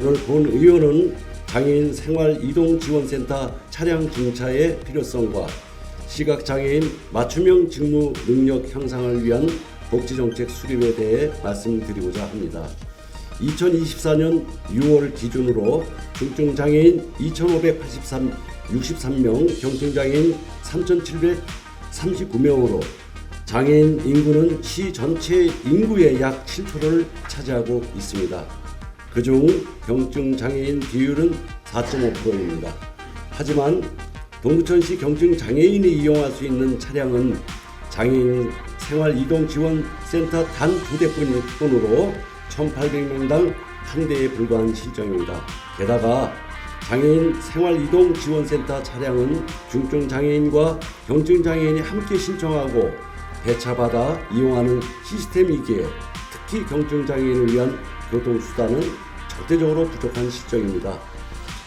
오늘 본 의원은 장애인 생활이동지원센터 차량 증차의 필요성과 시각장애인 맞춤형 직무 능력 향상을 위한 복지정책 수립에 대해 말씀드리고자 합니다. 2024년 6월 기준으로 중증장애인 2,563명, 경증장애인 3,739명으로 장애인 인구는 시 전체 인구의 약 7%를 차지하고 있습니다. 그중 경증장애인 비율은 4.5%입니다. 하지만 동부천시 경증장애인이 이용할 수 있는 차량은 장애인 생활이동지원센터 단 2대뿐으로 1,800명당 1대에 불과한 실정입니다. 게다가 장애인 생활이동지원센터 차량은 중증장애인과 경증장애인이 함께 신청하고 배차받아 이용하는 시스템이기에 특히 경증장애인을 위한 교통수단은 절대적으로 부족한 실정입니다.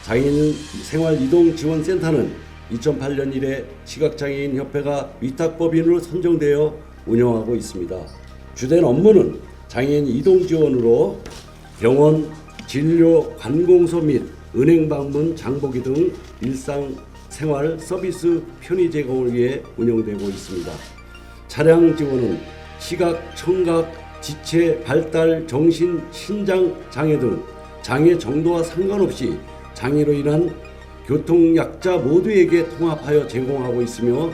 장애인 생활이동지원센터는 2008년 이래 시각장애인협회가 위탁법인으로 선정되어 운영하고 있습니다. 주된 업무는 장애인 이동지원으로 병원, 진료, 관공서 및 은행 방문, 장보기 등 일상생활 서비스 편의 제공을 위해 운영되고 있습니다. 차량 지원은 시각, 청각, 지체, 발달, 정신, 신장 장애 등 장애 정도와 상관없이 장애로 인한 교통약자 모두에게 통합하여 제공하고 있으며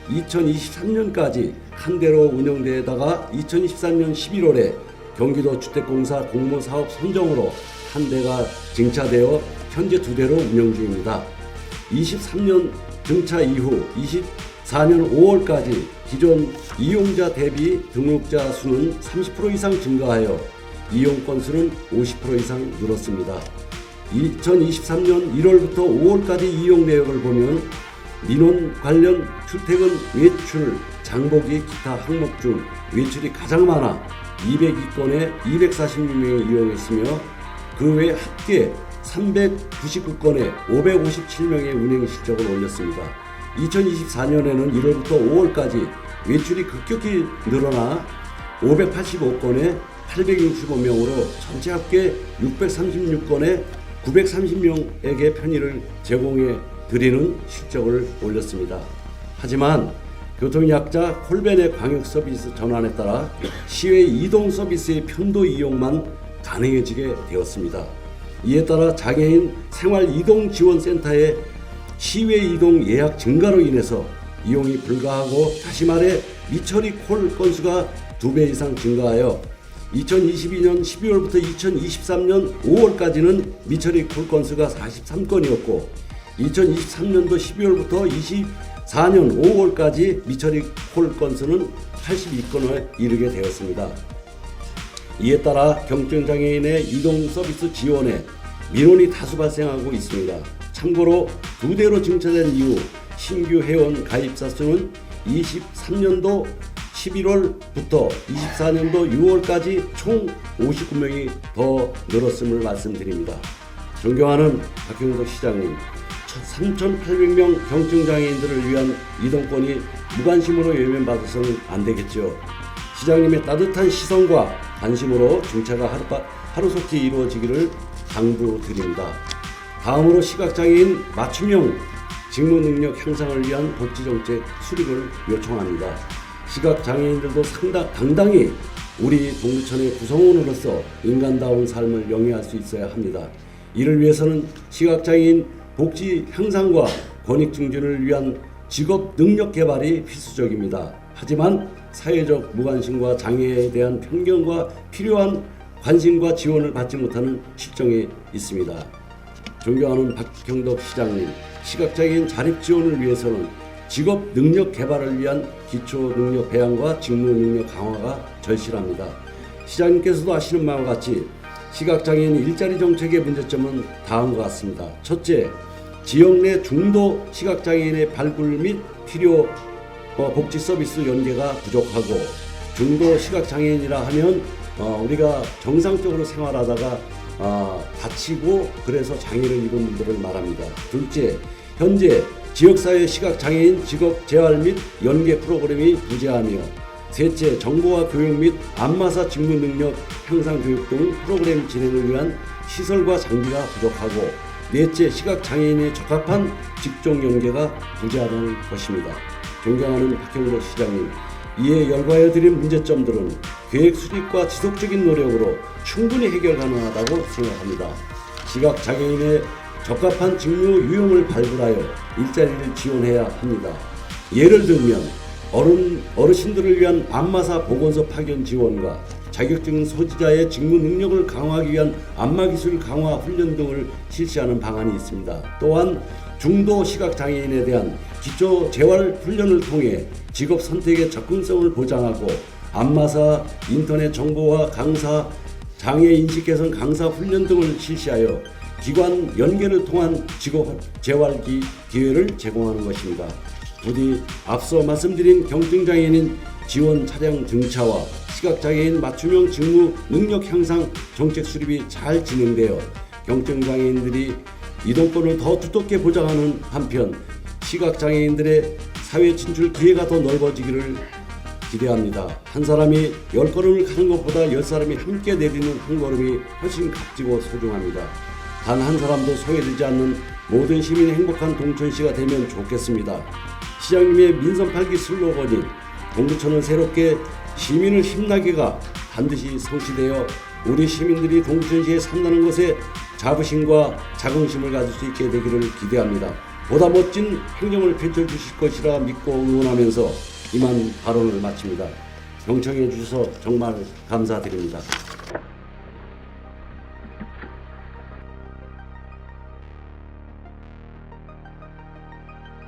2023년까지 한 대로 운영되다가 2023년 11월에 경기도 주택공사 공모사업 선정으로 한 대가 증차되어 현재 2대로 운영 중입니다. 23년 증차 이후 24년 5월까지 기존 이용자 대비 등록자 수는 30% 이상 증가하여 이용 건수는 50% 이상 늘었습니다. 2023년 1월부터 5월까지 이용 내역을 보면 민원 관련 출퇴근 외출, 장보기, 기타 항목 중 외출이 가장 많아 202건에 246명이 이용했으며 그 외 합계 399건에 557명의 운행 실적을 올렸습니다. 2024년에는 1월부터 5월까지 외출이 급격히 늘어나 585건에 865명으로 전체 합계 636건에 930명에게 편의를 제공해 드리는 실적을 올렸습니다. 하지만 교통약자 콜벤의 광역 서비스 전환에 따라 시외 이동 서비스의 편도 이용만 가능해지게 되었습니다. 이에 따라 장애인 생활이동지원센터의 시외 이동 예약 증가로 인해서 이용이 불가하고, 다시 말해 미처리 콜 건수가 2배 이상 증가하여 2022년 12월부터 2023년 5월까지는 미처리 콜 건수가 43건이었고 2023년도 12월부터 24년 5월까지 미처리 콜 건수는 82건에 이르게 되었습니다. 이에 따라 경증장애인의 이동 서비스 지원에 민원이 다수 발생하고 있습니다. 참고로 2대로 증차된 이후 신규 회원 가입자 수는 23년도 11월부터 24년도 6월까지 총 59명이 더 늘었음을 말씀드립니다. 존경하는 박형석 시장님, 3,800명 경증장애인들을 위한 이동권이 무관심으로 외면받아서는 안 되겠죠. 시장님의 따뜻한 시선과 관심으로 중차가 하루속히 이루어지기를 당부드립니다. 다음으로 시각장애인 맞춤형 직무 능력 향상을 위한 복지정책 수립을 요청합니다. 시각장애인들도 당당히 우리 동부천의 구성원으로서 인간다운 삶을 영위할 수 있어야 합니다. 이를 위해서는 시각장애인 복지 향상과 권익 증진을 위한 직업 능력 개발이 필수적입니다. 하지만 사회적 무관심과 장애에 대한 편견과 필요한 관심과 지원을 받지 못하는 실정이 있습니다. 존경하는 박형덕 시장님, 시각장애인 자립 지원을 위해서는 직업 능력 개발을 위한 기초 능력 배양과 직무 능력 강화가 절실합니다. 시장님께서도 아시는 바와 같이 시각장애인 일자리 정책의 문제점은 다음과 같습니다. 첫째, 지역 내 중도 시각장애인의 발굴 및 필요 복지 서비스 연계가 부족하고, 중도 시각장애인이라 하면 우리가 정상적으로 생활하다가 다치고 그래서 장애를 입은 분들을 말합니다. 둘째, 현재 지역사회 시각장애인 직업 재활 및 연계 프로그램이 부재하며 셋째, 정보화 교육 및 안마사 직무 능력 향상 교육 등 프로그램 진행을 위한 시설과 장비가 부족하고, 넷째, 시각장애인에 적합한 직종 연계가 부재하는 것입니다. 존경하는 박형도 시장님, 이에 열거하여 드린 문제점들은 계획 수립과 지속적인 노력으로 충분히 해결 가능하다고 생각합니다. 시각장애인의 적합한 직무 유형을 발굴하여 일자리를 지원해야 합니다. 예를 들면 어르신들을 위한 안마사 보건소 파견 지원과 자격증 소지자의 직무 능력을 강화하기 위한 안마기술 강화 훈련 등을 실시하는 방안이 있습니다. 또한 중도 시각장애인에 대한 기초 재활 훈련을 통해 직업 선택의 접근성을 보장하고, 안마사, 인터넷 정보화 강사, 장애 인식 개선 강사 훈련 등을 실시하여 기관 연계를 통한 직업 재활 기회를 제공하는 것입니다. 부디 앞서 말씀드린 경증장애인 지원 차량 등차와 시각장애인 맞춤형 직무 능력 향상 정책 수립이 잘 진행되어 경증장애인들이 이동권을 더 두텁게 보장하는 한편 시각장애인들의 사회 진출 기회가 더 넓어지기를 기대합니다. 한 사람이 10걸음을 가는 것보다 10사람이 함께 내딛는 한 걸음이 훨씬 값지고 소중합니다. 단 한 사람도 소외되지 않는 모든 시민의 행복한 동천시가 되면 좋겠습니다. 시장님의 민선 8기 슬로건인 동두천은 새롭게 시민을 힘나게가 반드시 성취되어 우리 시민들이 동두천시에 산다는 것에 자부심과 자긍심을 가질 수 있게 되기를 기대합니다. 보다 멋진 행정을 펼쳐주실 것이라 믿고 응원하면서 이만 발언을 마칩니다. 경청해 주셔서 정말 감사드립니다.